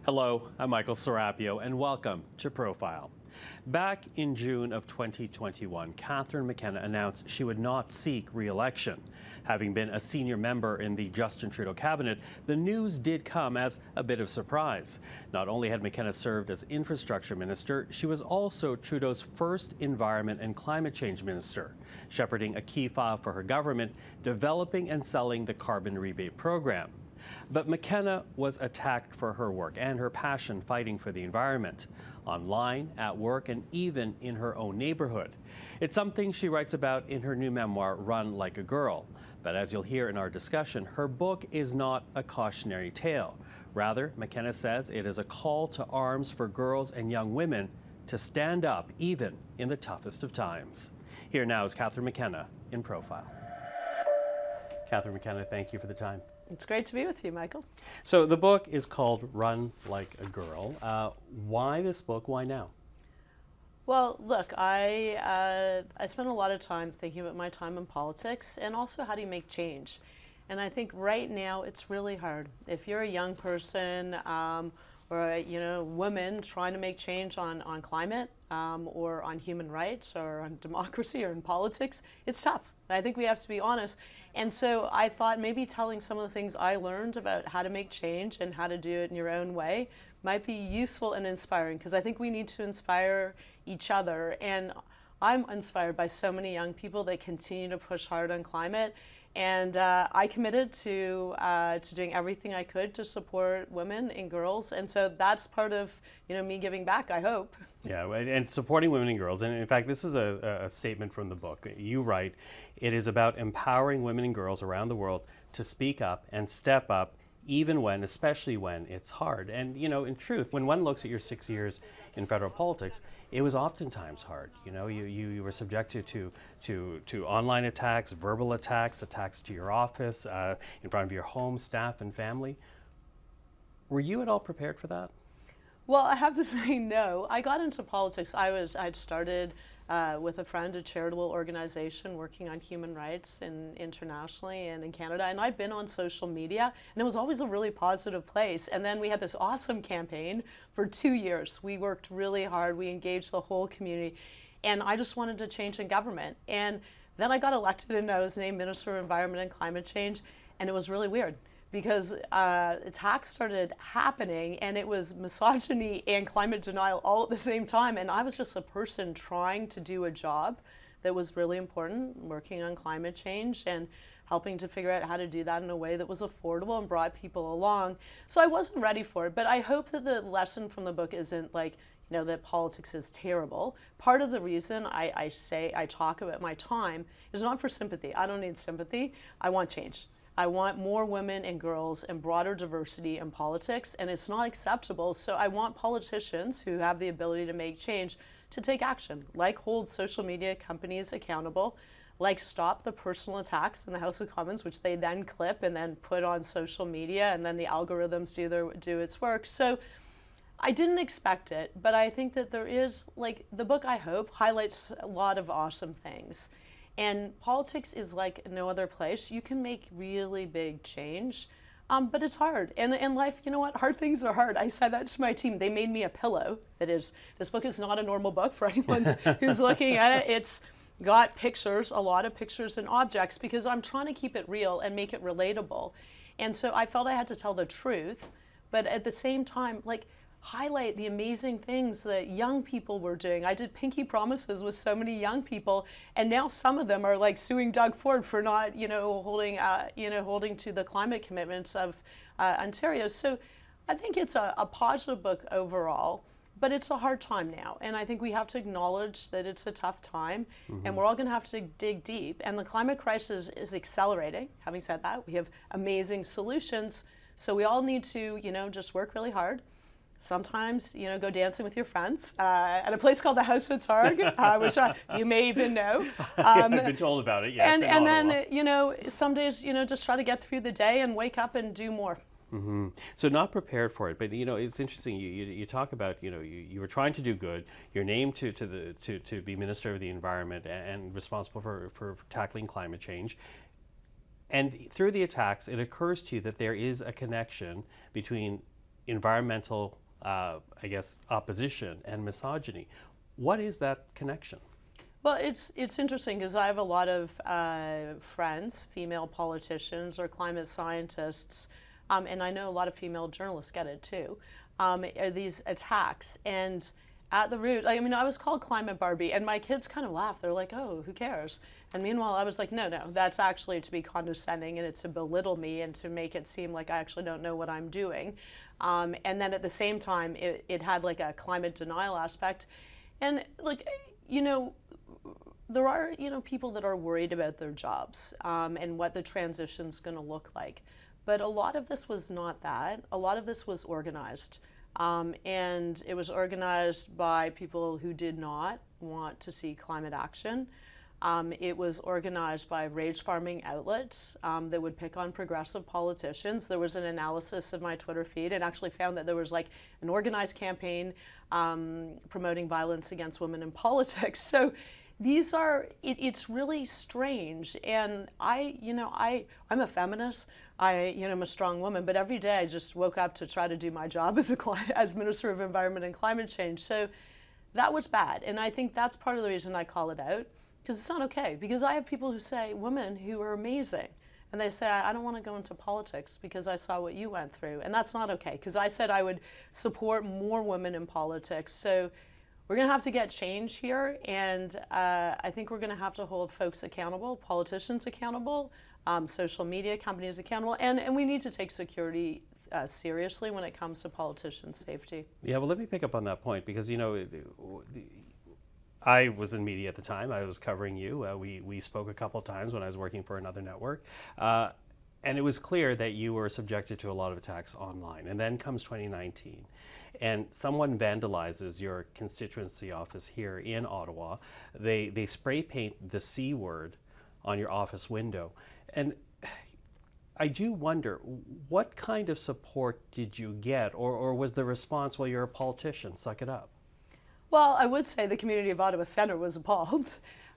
Hello, I'm Michael Serapio, and welcome to Profile. Back in June of 2021, Catherine McKenna announced she would not seek re-election. Having been a senior member in the Justin Trudeau cabinet, the news did come as a bit of surprise. Not only had McKenna served as infrastructure minister, she was also Trudeau's first environment and climate change minister, shepherding a key file for her government, developing and selling the carbon rebate program. But McKenna was attacked for her work and her passion fighting for the environment, online, at work, and even in her own neighborhood. It's something she writes about in her new memoir, Run Like a Girl. But as you'll hear in our discussion, her book is not a cautionary tale. Rather, McKenna says it is a call to arms for girls and young women to stand up even in the toughest of times. Here now is Catherine McKenna in Profile. Catherine McKenna, thank you for the time. It's great to be with you, Michael. So the book is called Run Like a Girl. Why this book? Why now? Well, look, I spent a lot of time thinking about my time in politics and also how do you make change. And I think right now it's really hard. If you're a young person or a woman trying to make change on climate or on human rights or on democracy or in politics, it's tough. I think we have to be honest. And so I thought maybe telling some of the things I learned about how to make change and how to do it in your own way might be useful and inspiring, because I think we need to inspire each other. And I'm inspired by so many young people that continue to push hard on climate. And I committed to doing everything I could to support women and girls. And so that's part of me giving back, I hope. Yeah, and supporting women and girls. And in fact, this is a statement from the book. You write, it is about empowering women and girls around the world to speak up and step up, even when, especially when it's hard. And in truth, when one looks at your 6 years in federal politics, it was oftentimes hard. You were subjected to online attacks, verbal attacks, attacks to your office, in front of your home, staff, and family. Were you at all prepared for that? Well, I have to say no. I got into politics. I'd started with a friend, a charitable organization working on human rights internationally and in Canada. And I've been on social media, and it was always a really positive place. And then we had this awesome campaign for 2 years. We worked really hard. We engaged the whole community. And I just wanted to change in government. And then I got elected, and I was named Minister of Environment and Climate Change. And it was really weird, because attacks started happening, and it was misogyny and climate denial all at the same time. And I was just a person trying to do a job that was really important, working on climate change and helping to figure out how to do that in a way that was affordable and brought people along. So I wasn't ready for it, but I hope that the lesson from the book isn't like, that politics is terrible. Part of the reason I talk about my time is not for sympathy. I don't need sympathy. I want change. I want more women and girls and broader diversity in politics, and it's not acceptable. So I want politicians who have the ability to make change to take action, like hold social media companies accountable, like stop the personal attacks in the House of Commons, which they then clip and then put on social media, and then the algorithms do its work. So I didn't expect it, but I think that there is, the book, I hope, highlights a lot of awesome things. And politics is like no other place. You can make really big change, but it's hard. And in life, you know what? Hard things are hard. I said that to my team. They made me a pillow. That is, this book is not a normal book for anyone who's looking at it. It's got pictures, a lot of pictures and objects, because I'm trying to keep it real and make it relatable. And so I felt I had to tell the truth, but at the same time, highlight the amazing things that young people were doing. I did pinky promises with so many young people, and now some of them are suing Doug Ford for not, holding to the climate commitments of Ontario. So I think it's a positive book overall, but it's a hard time now. And I think we have to acknowledge that it's a tough time, and we're all gonna have to dig deep. And the climate crisis is accelerating. Having said that, we have amazing solutions. So we all need to, just work really hard. Sometimes, go dancing with your friends at a place called the House of Targ, which you may even know. I've been told about it, yes. And then, some days, just try to get through the day and wake up and do more. Mm-hmm. So not prepared for it, but it's interesting. You talk about you were trying to do good. You're named to be Minister of the Environment and responsible for tackling climate change. And through the attacks, it occurs to you that there is a connection between environmental, I guess, opposition and misogyny. What is that connection? Well, it's interesting because I have a lot of friends, female politicians or climate scientists, and I know a lot of female journalists get it too, are these attacks. And at the root, I mean, I was called Climate Barbie, and my kids kind of laughed. They're like, oh, who cares? And meanwhile, I was like, no, that's actually to be condescending, and it's to belittle me and to make it seem like I actually don't know what I'm doing. And then at the same time, it had like a climate denial aspect. And like, you know, there are, you know, people that are worried about their jobs and what the transition's going to look like. But a lot of this was not that. A lot of this was organized. And it was organized by people who did not want to see climate action. It was organized by rage farming outlets that would pick on progressive politicians. There was an analysis of my Twitter feed and actually found that there was like an organized campaign promoting violence against women in politics. So these are, it's really strange. And I'm a feminist. I'm a strong woman, but every day I just woke up to try to do my job as Minister of Environment and Climate Change. So that was bad. And I think that's part of the reason I call it out, because it's not okay. Because I have people who say, women who are amazing, and they say, I don't want to go into politics because I saw what you went through. And that's not okay, because I said I would support more women in politics. So we're going to have to get change here, and I think we're going to have to hold folks accountable, politicians accountable, social media companies accountable, and we need to take security seriously when it comes to politicians' safety. Yeah, well, let me pick up on that point because, you know, I was in media at the time. I was covering you. We spoke a couple of times when I was working for another network. And it was clear that you were subjected to a lot of attacks online. And then comes 2019. And someone vandalizes your constituency office here in Ottawa. They spray paint the C word on your office window. And I do wonder, what kind of support did you get? Or was the response, well, you're a politician, suck it up? Well, I would say the community of Ottawa Centre was appalled.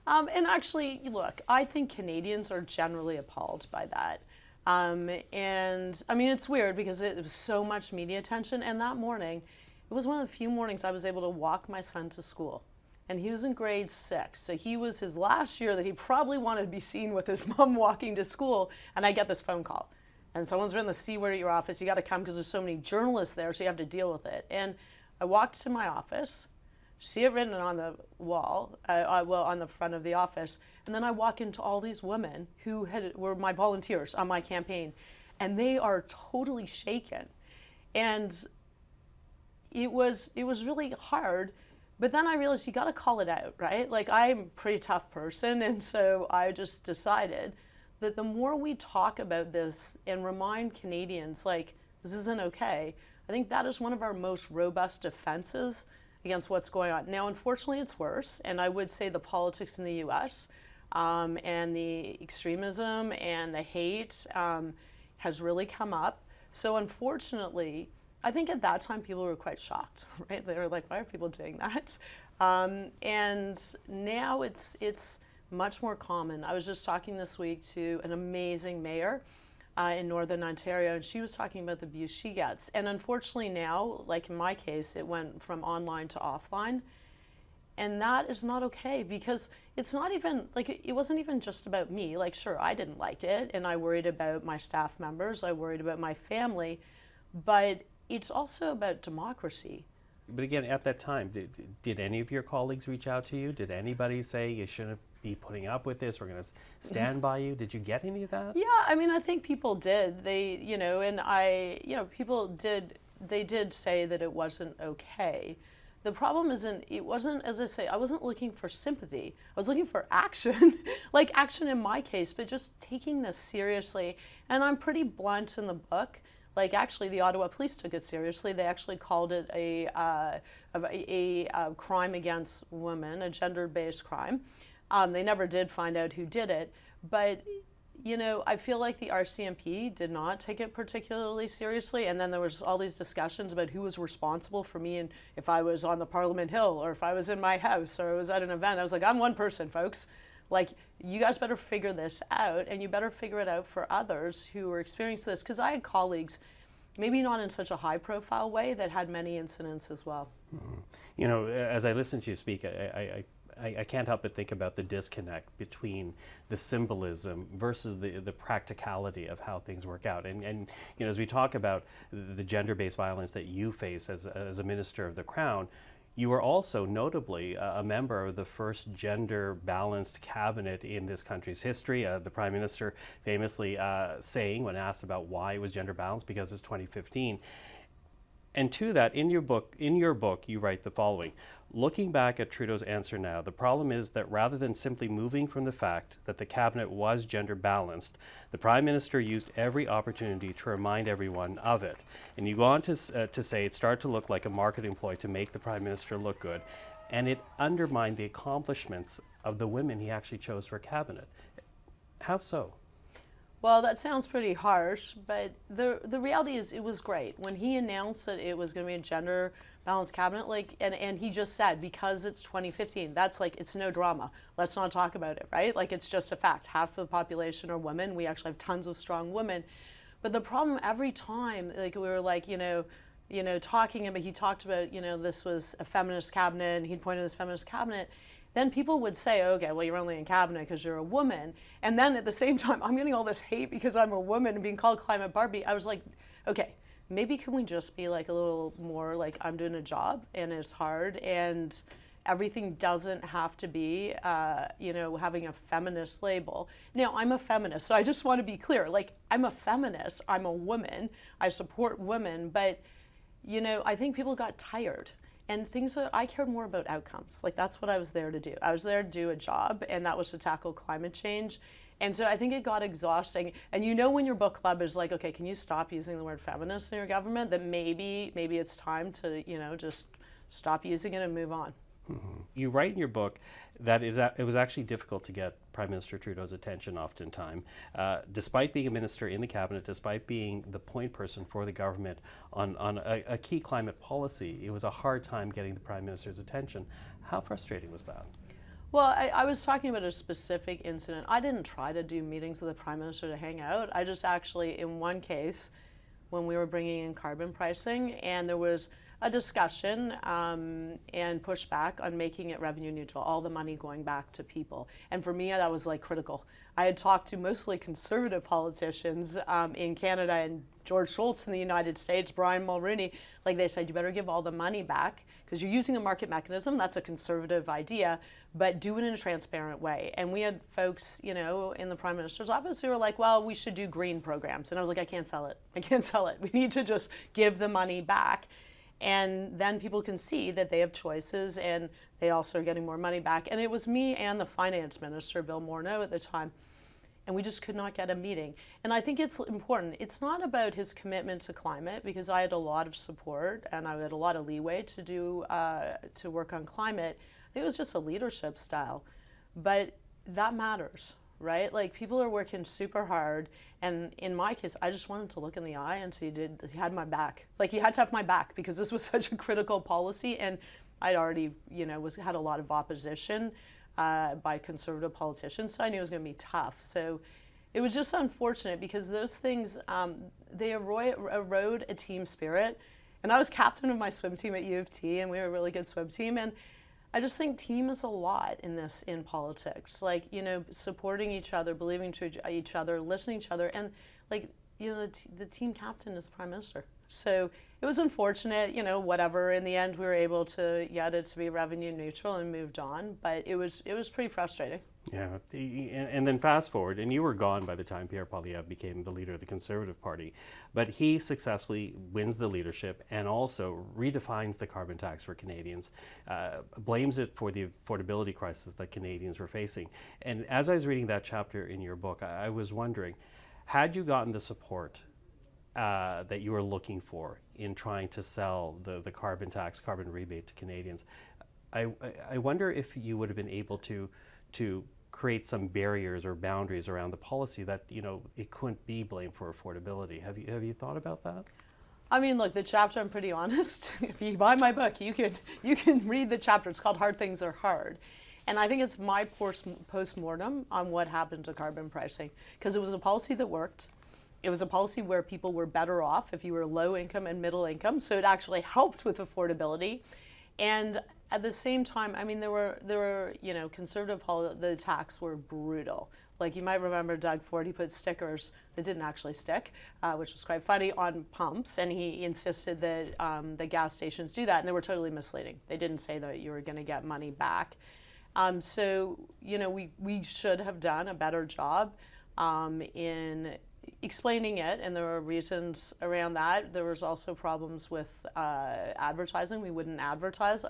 And actually, look, I think Canadians are generally appalled by that. And I mean, it's weird because it was so much media attention. And that morning, it was one of the few mornings I was able to walk my son to school. And he was in grade 6. So he was his last year that he probably wanted to be seen with his mom walking to school. And I get this phone call. And someone's written the C word at your office. You got to come because there's so many journalists there, so you have to deal with it. And I walked to my office, see it written on the wall, on the front of the office. And then I walk into all these women who were my volunteers on my campaign. And they are totally shaken. And it was really hard. But then I realized you got to call it out, right? Like, I'm a pretty tough person, and so I just decided that the more we talk about this and remind Canadians, like, this isn't okay, I think that is one of our most robust defenses against what's going on. Now, unfortunately, it's worse, and I would say the politics in the U.S. And the extremism and the hate has really come up. So unfortunately, I think at that time people were quite shocked, right? They were like, why are people doing that? And now it's much more common. I was just talking this week to an amazing mayor in Northern Ontario, and she was talking about the abuse she gets. And unfortunately now, like in my case, it went from online to offline. And that is not okay, because it's not even, like, it wasn't even just about me. Like, sure, I didn't like it, and I worried about my staff members, I worried about my family, but it's also about democracy. But again, at that time, did any of your colleagues reach out to you? Did anybody say you shouldn't be putting up with this? We're going to stand by you. Did you get any of that? Yeah, I mean, I think people did. They, people did. They did say that it wasn't okay. The problem isn't. It wasn't, as I say, I wasn't looking for sympathy. I was looking for action, like action in my case, but just taking this seriously. And I'm pretty blunt in the book. Like, actually, the Ottawa police took it seriously. They actually called it a crime against women, a gender-based crime. They never did find out who did it. But, I feel like the RCMP did not take it particularly seriously. And then there was all these discussions about who was responsible for me, and if I was on the Parliament Hill or if I was in my house or I was at an event. I was like, I'm one person, folks. Like, you guys better figure this out, and you better figure it out for others who are experiencing this. Because I had colleagues, maybe not in such a high-profile way, that had many incidents as well. Mm-hmm. You know, as I listen to you speak, I can't help but think about the disconnect between the symbolism versus the practicality of how things work out. And you know, as we talk about the gender-based violence that you face as a Minister of the Crown, you were also notably a member of the first gender-balanced cabinet in this country's history. The Prime Minister famously saying, when asked about why it was gender-balanced, because it's 2015. And to that, in your book, you write the following: looking back at Trudeau's answer now, the problem is that rather than simply moving from the fact that the cabinet was gender balanced, the Prime Minister used every opportunity to remind everyone of it. And you go on to say it started to look like a marketing ploy to make the Prime Minister look good, and it undermined the accomplishments of the women he actually chose for cabinet. How so? Well, that sounds pretty harsh, but the reality is it was great. When he announced that it was going to be a gender balanced cabinet, like, and he just said, because it's 2015, that's like, it's no drama. Let's not talk about it, right? Like, it's just a fact. Half of the population are women. We actually have tons of strong women. But the problem every time, like, we were like, talking about, he talked about, this was a feminist cabinet, and he'd point to this feminist cabinet. Then people would say, okay, well, you're only in cabinet because you're a woman. And then at the same time, I'm getting all this hate because I'm a woman and being called Climate Barbie. I was like, okay, maybe can we just be like a little more like, I'm doing a job and it's hard, and everything doesn't have to be, having a feminist label. Now, I'm a feminist, so I just want to be clear. Like, I'm a feminist, I'm a woman, I support women, but, I think people got tired. And I cared more about outcomes. Like, that's what I was there to do. I was there to do a job, and that was to tackle climate change. And so I think it got exhausting. And when your book club is like, okay, can you stop using the word feminist in your government? Then maybe it's time to, just stop using it and move on. Mm-hmm. You write in your book that it was actually difficult to get Prime Minister Trudeau's attention oftentimes. Despite being a minister in the cabinet, despite being the point person for the government on a key climate policy, it was a hard time getting the Prime Minister's attention. How frustrating was that? Well, I was talking about a specific incident. I didn't try to do meetings with the Prime Minister to hang out. I just actually, in one case, when we were bringing in carbon pricing, and there was a discussion and pushback on making it revenue neutral, all the money going back to people. And for me, that was like critical. I had talked to mostly conservative politicians in Canada, and George Shultz in the United States, Brian Mulroney, like, they said, you better give all the money back because you're using the market mechanism. That's a conservative idea, but do it in a transparent way. And we had folks, in the Prime Minister's office who were like, well, we should do green programs. And I was like, I can't sell it. I can't sell it. We need to just give the money back. And then people can see that they have choices, and they also are getting more money back. And it was me and the finance minister, Bill Morneau, at the time, and we just could not get a meeting. And I think it's important. It's not about his commitment to climate, because I had a lot of support and I had a lot of leeway to do to work on climate. I think it was just a leadership style, but that matters. Right? Like, people are working super hard, and in my case, I just wanted to look in the eye and see he had my back. Like, he had to have my back because this was such a critical policy, and I'd already, had a lot of opposition by conservative politicians, so I knew it was going to be tough. So it was just unfortunate because those things, they erode a team spirit. And I was captain of my swim team at U of T, and we were a really good swim team. And I just think team is a lot in politics. Like, supporting each other, believing to each other, listening to each other, and like, the team captain is the Prime Minister. So it was unfortunate, whatever. In the end, we were able to get it to be revenue neutral and moved on, but it was pretty frustrating. Yeah, and then fast forward, and you were gone by the time Pierre Poilievre became the leader of the Conservative Party, but he successfully wins the leadership and also redefines the carbon tax for Canadians, blames it for the affordability crisis that Canadians were facing. And as I was reading that chapter in your book, I was wondering, had you gotten the support that you were looking for in trying to sell the carbon tax, carbon rebate to Canadians, I wonder if you would have been able to create some barriers or boundaries around the policy that, it couldn't be blamed for affordability. Have you thought about that? I mean, look, the chapter, I'm pretty honest. If you buy my book, you can read the chapter. It's called Hard Things Are Hard. And I think it's my post-mortem on what happened to carbon pricing, because it was a policy that worked. It was a policy where people were better off if you were low income and middle income, so it actually helped with affordability. And at the same time, I mean, there were conservative the attacks were brutal. Like, you might remember Doug Ford, he put stickers that didn't actually stick, which was quite funny, on pumps, and he insisted that the gas stations do that, and they were totally misleading. They didn't say that you were going to get money back. So, we should have done a better job in explaining it, and there were reasons around that. There was also problems with advertising. We wouldn't advertise,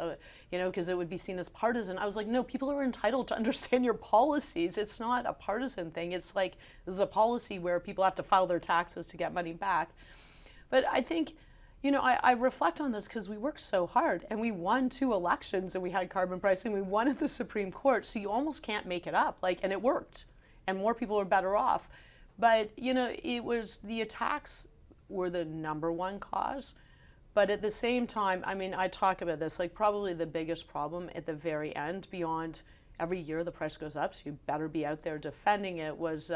because it would be seen as partisan. I was like, no, people are entitled to understand your policies. It's not a partisan thing. It's like, this is a policy where people have to file their taxes to get money back. But I think, I reflect on this because we worked so hard, and we won 2 elections, and we had carbon pricing. We won at the Supreme Court, so you almost can't make it up. And it worked, and more people are better off. But, it was, the attacks were the #1 cause. But at the same time, I mean, I talk about this, like, probably the biggest problem at the very end, beyond every year the price goes up, so you better be out there defending it, was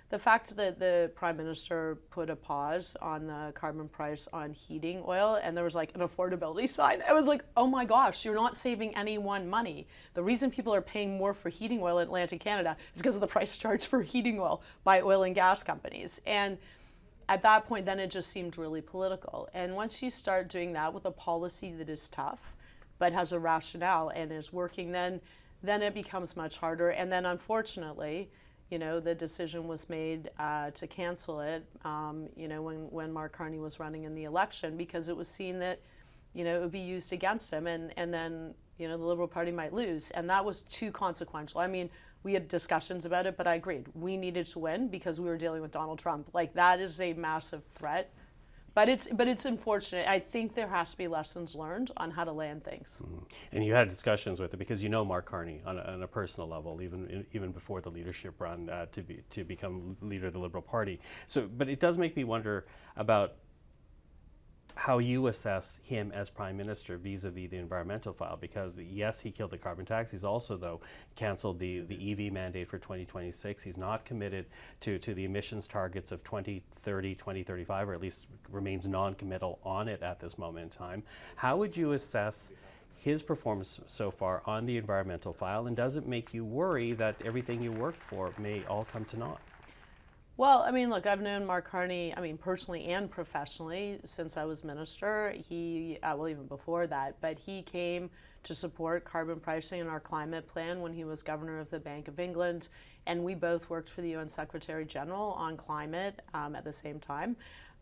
the fact that the Prime Minister put a pause on the carbon price on heating oil, and there was like an affordability sign. I was like, oh my gosh, you're not saving anyone money. The reason people are paying more for heating oil in Atlantic Canada is because of the price charged for heating oil by oil and gas companies. And at that point, then it just seemed really political. And once you start doing that with a policy that is tough, but has a rationale and is working, then it becomes much harder. And then unfortunately, the decision was made to cancel it, when Mark Carney was running in the election, because it was seen that, it would be used against him, and then, the Liberal Party might lose. And that was too consequential. I mean, we had discussions about it, but I agreed. We needed to win because we were dealing with Donald Trump. Like, that is a massive threat. But it's unfortunate. I think there has to be lessons learned on how to land things. And you had discussions with it because Mark Carney on a personal level, even before the leadership run to become leader of the Liberal Party. So, but it does make me wonder about how you assess him as Prime Minister vis-a-vis the environmental file, because yes, he killed the carbon tax. He's also, though, canceled the EV mandate for 2026. He's not committed to the emissions targets of 2030, 2035, or at least remains non-committal on it at this moment in time. How would you assess his performance so far on the environmental file, and does it make you worry that everything you worked for may all come to naught? Well, I mean, look, I've known Mark Carney, personally and professionally since I was minister. He, even before that, but he came to support carbon pricing in our climate plan when he was governor of the Bank of England. And we both worked for the UN Secretary General on climate at the same time.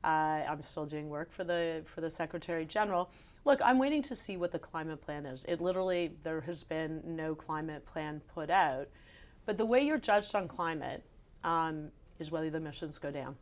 I'm still doing work for the Secretary General. Look, I'm waiting to see what the climate plan is. There has been no climate plan put out. But the way you're judged on climate, is whether the emissions go down.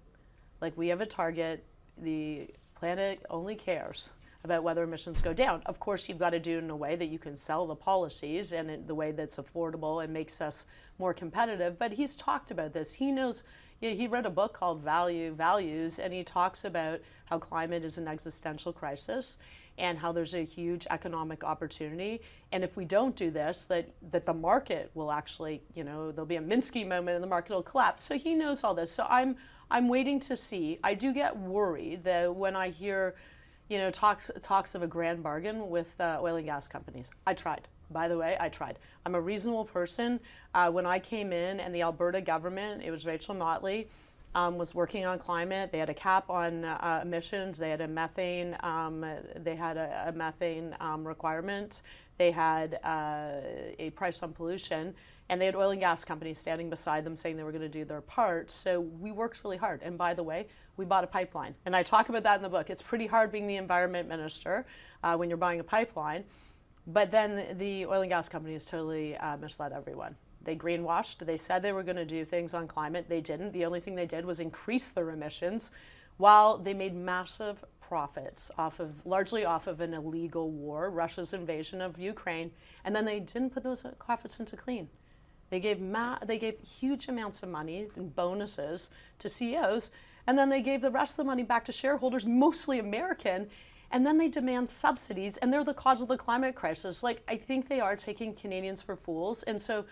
Like, we have a target, the planet only cares about whether emissions go down. Of course, you've got to do it in a way that you can sell the policies and in the way that's affordable and makes us more competitive. But he's talked about this. He knows, he read a book called Values, and he talks about how climate is an existential crisis and how there's a huge economic opportunity. And if we don't do this, that the market will actually, there'll be a Minsky moment and the market will collapse. So he knows all this. So I'm waiting to see. I do get worried that when I hear, talks of a grand bargain with oil and gas companies. I tried. By the way, I tried. I'm a reasonable person. When I came in and the Alberta government, it was Rachel Notley, was working on climate. They had a cap on emissions. They had a methane. Requirement. They had a price on pollution, and they had oil and gas companies standing beside them saying they were going to do their part. So we worked really hard. And by the way, we bought a pipeline, and I talk about that in the book. It's pretty hard being the environment minister when you're buying a pipeline. But then the oil and gas companies totally misled everyone. They greenwashed. They said they were going to do things on climate. They didn't. The only thing they did was increase their emissions, while they made massive profits largely off of an illegal war, Russia's invasion of Ukraine, and then they didn't put those profits into clean. They gave huge amounts of money and bonuses to CEOs, and then they gave the rest of the money back to shareholders, mostly American. And then they demand subsidies, and they're the cause of the climate crisis. Like, I think they are taking Canadians for fools. And so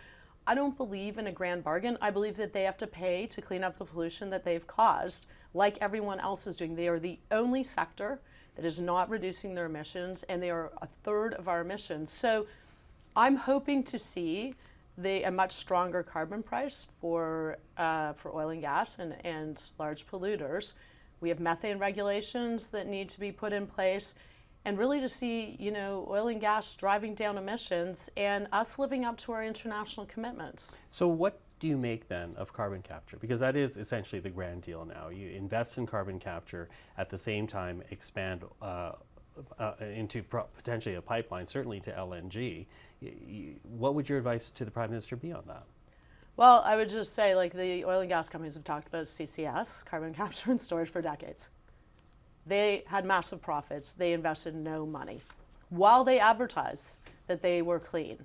I don't believe in a grand bargain. I believe that they have to pay to clean up the pollution that they've caused, like everyone else is doing. They are the only sector that is not reducing their emissions, and they are a third of our emissions. So I'm hoping to see a much stronger carbon price for oil and gas and large polluters. We have methane regulations that need to be put in place, and really to see, oil and gas driving down emissions and us living up to our international commitments. So what do you make then of carbon capture? Because that is essentially the grand deal now. You invest in carbon capture, at the same time expand into potentially a pipeline, certainly to LNG. What would your advice to the Prime Minister be on that? Well, I would just say, like, the oil and gas companies have talked about CCS, carbon capture and storage, for decades. They had massive profits. They invested no money while they advertised that they were clean.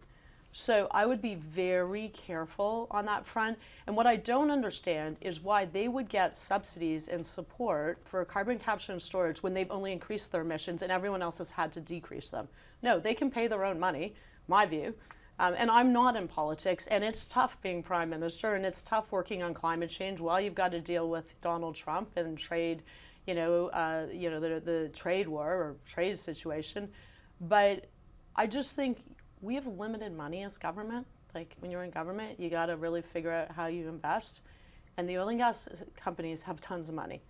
So I would be very careful on that front. And what I don't understand is why they would get subsidies and support for carbon capture and storage when they've only increased their emissions and everyone else has had to decrease them. No, they can pay their own money, my view. And I'm not in politics, and it's tough being Prime Minister, and it's tough working on climate change while you've got to deal with Donald Trump and trade, the trade war or trade situation. But I just think we have limited money as government. Like, when you're in government, you got to really figure out how you invest. And the oil and gas companies have tons of money.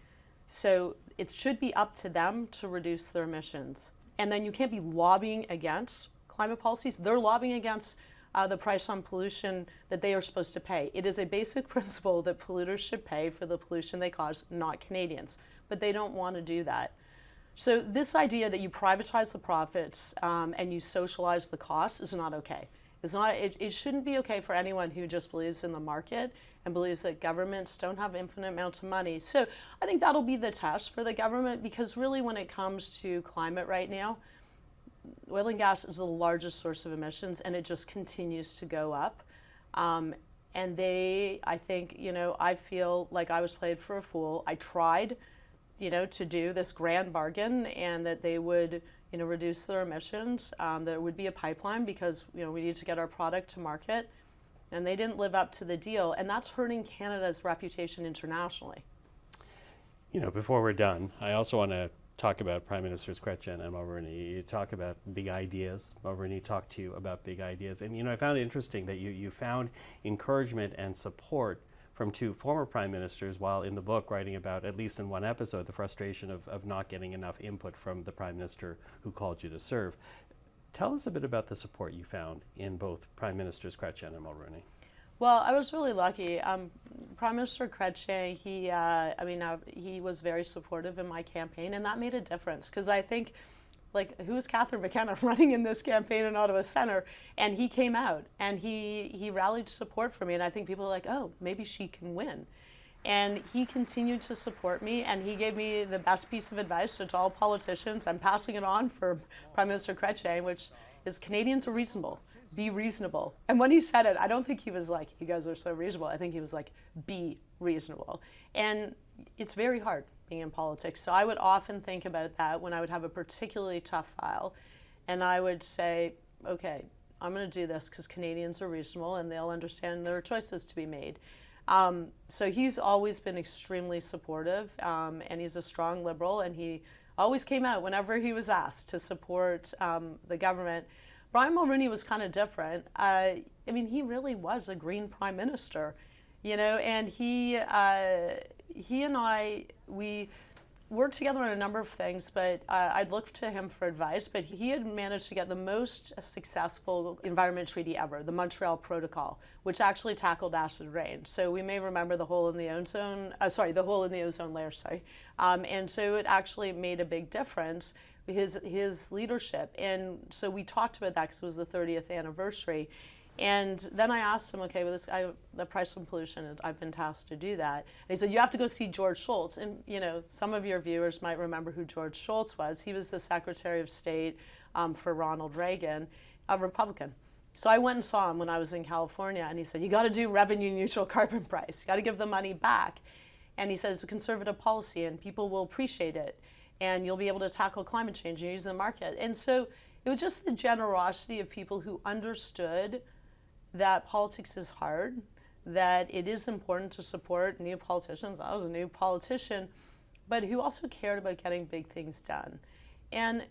So it should be up to them to reduce their emissions. And then you can't be lobbying against climate policies. They're lobbying against the price on pollution that they are supposed to pay. It is a basic principle that polluters should pay for the pollution they cause, not Canadians. But they don't want to do that. So this idea that you privatize the profits and you socialize the costs is not okay. It shouldn't be okay for anyone who just believes in the market and believes that governments don't have infinite amounts of money. So I think that'll be the test for the government, because really when it comes to climate right now, oil and gas is the largest source of emissions, and it just continues to go up. And I think, I feel like I was played for a fool. I tried, to do this grand bargain, and that they would, reduce their emissions. There would be a pipeline because, we need to get our product to market. And they didn't live up to the deal, and that's hurting Canada's reputation internationally. Before we're done, I also want to talk about Prime Ministers Chrétien and Mulroney. You talk about big ideas. Mulroney talked to you about big ideas. And, I found it interesting that you found encouragement and support from two former prime ministers, while in the book writing about, at least in one episode, the frustration of not getting enough input from the Prime Minister who called you to serve. Tell us a bit about the support you found in both Prime Ministers Chrétien and Mulroney. Well, I was really lucky. Prime Minister Chrétien, he was very supportive in my campaign, and that made a difference, because I think, who is Catherine McKenna running in this campaign in Ottawa Centre? And he came out and he rallied support for me, and I think people were like, oh, maybe she can win. And he continued to support me, and he gave me the best piece of advice to all politicians. I'm passing it on for Prime Minister Chrétien, which is Canadians are reasonable. Be reasonable. And when he said it, I don't think he was like, you guys are so reasonable. I think he was like, be reasonable. And it's very hard being in politics. So I would often think about that when I would have a particularly tough file. And I would say, okay, I'm going to do this because Canadians are reasonable and they'll understand there are choices to be made. So he's always been extremely supportive, and he's a strong Liberal, and he always came out whenever he was asked to support the government. Brian Mulroney was kind of different. He really was a Green Prime Minister, and he and I, we worked together on a number of things, but I'd looked to him for advice. But he had managed to get the most successful environment treaty ever, the Montreal Protocol, which actually tackled acid rain. So we may remember the hole in the ozone, the hole in the ozone layer, and so it actually made a big difference, his leadership. And so we talked about that because it was the 30th anniversary. And then I asked him, okay, with this guy, the price on pollution, I've been tasked to do that. And he said, you have to go see George Shultz. And, some of your viewers might remember who George Shultz was. He was the Secretary of State for Ronald Reagan, a Republican. So I went and saw him when I was in California, and he said, you got to do revenue neutral carbon price. You got to give the money back. And he said, it's a conservative policy, and people will appreciate it. and you'll be able to tackle climate change and use the market. And so it was just the generosity of people who understood that politics is hard, that it is important to support new politicians. I was a new politician, but who also cared about getting big things done. And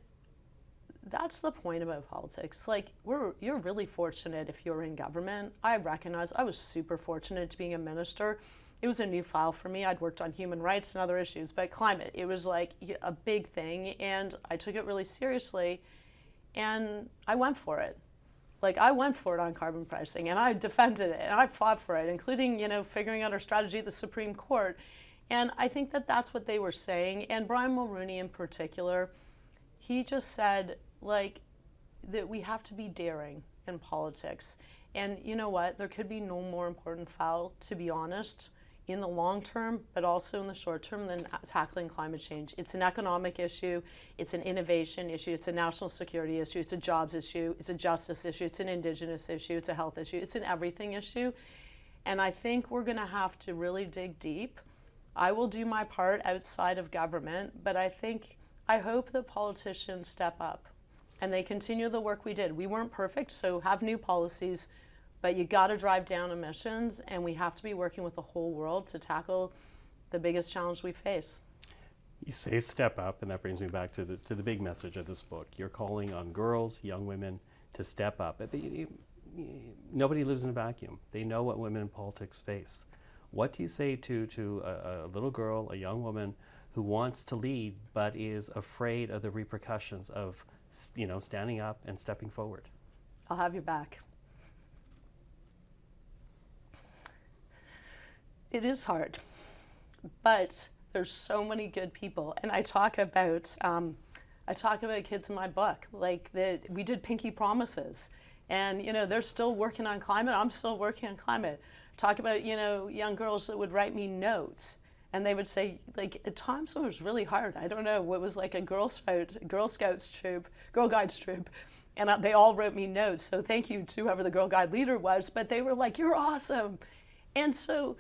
that's the point about politics. Like, you're really fortunate if you're in government. I recognize I was super fortunate to being a minister. It was a new file for me. I'd worked on human rights and other issues, but climate, it was like a big thing, and I took it really seriously, and I went for it. Like, I went for it on carbon pricing, and I defended it, and I fought for it, including, figuring out our strategy at the Supreme Court. And I think that that's what they were saying. And Brian Mulroney in particular, he just said, like, that we have to be daring in politics. And you know what? There could be no more important file, to be honest, in the long term, but also in the short term, than tackling climate change. It's an economic issue, it's an innovation issue, it's a national security issue, it's a jobs issue, it's a justice issue, it's an Indigenous issue, it's a health issue, it's an everything issue. And I think we're gonna have to really dig deep. I will do my part outside of government, but I hope that politicians step up and they continue the work we did. We weren't perfect, so have new policies, but you gotta drive down emissions, and we have to be working with the whole world to tackle the biggest challenge we face. You say step up, and that brings me back to the big message of this book. You're calling on girls, young women, to step up. Nobody lives in a vacuum. They know what women in politics face. What do you say to a little girl, a young woman, who wants to lead but is afraid of the repercussions of standing up and stepping forward? I'll have your back. It is hard, but there's so many good people, and I talk about kids in my book, like that we did pinky promises, and they're still working on climate. I'm still working on climate. Talk about young girls that would write me notes, and they would say, like, at times it was really hard. I don't know, what was like a Girl Scouts troop, Girl Guides troop, and they all wrote me notes. So thank you to whoever the Girl Guide leader was, but they were like, "You're awesome," and so.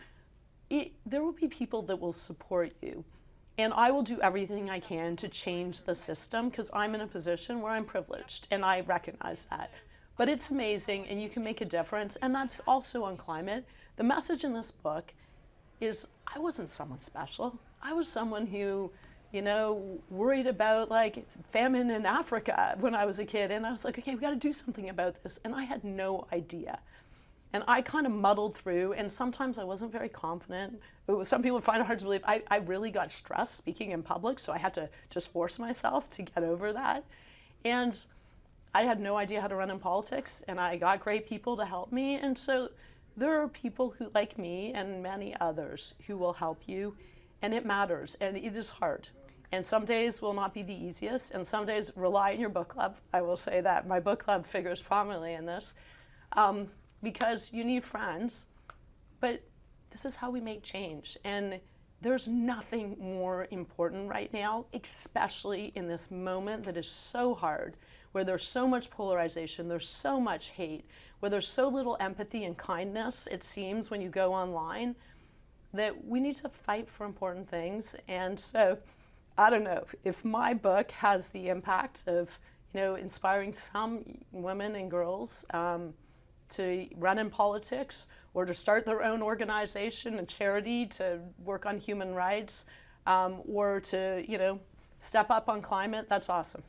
There will be people that will support you, and I will do everything I can to change the system, because I'm in a position where I'm privileged, and I recognize that. But it's amazing, and you can make a difference, and that's also on climate. The message in this book is I wasn't someone special. I was someone who, worried about like famine in Africa when I was a kid, and I was like, okay, we got to do something about this, and I had no idea. And I kind of muddled through, and sometimes I wasn't very confident. Some people find it hard to believe. I really got stressed speaking in public, so I had to just force myself to get over that. And I had no idea how to run in politics, and I got great people to help me. And so there are people who, like me and many others, who will help you, and it matters, and it is hard. And some days will not be the easiest, and some days rely on your book club. I will say that. My book club figures prominently in this. Because you need friends, but this is how we make change. And there's nothing more important right now, especially in this moment that is so hard, where there's so much polarization, there's so much hate, where there's so little empathy and kindness, it seems, when you go online, that we need to fight for important things. And so, I don't know, if my book has the impact of, inspiring some women and girls, to run in politics, or to start their own organization and charity to work on human rights, or to step up on climate, that's awesome.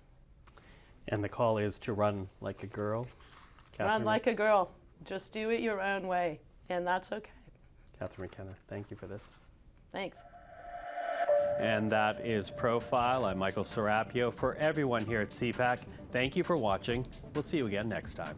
And the call is to run like a girl. Catherine, run like a girl. Just do it your own way, and that's okay. Catherine McKenna, thank you for this. Thanks. And that is Profile. I'm Michael Serapio. For everyone here at CPAC, thank you for watching. We'll see you again next time.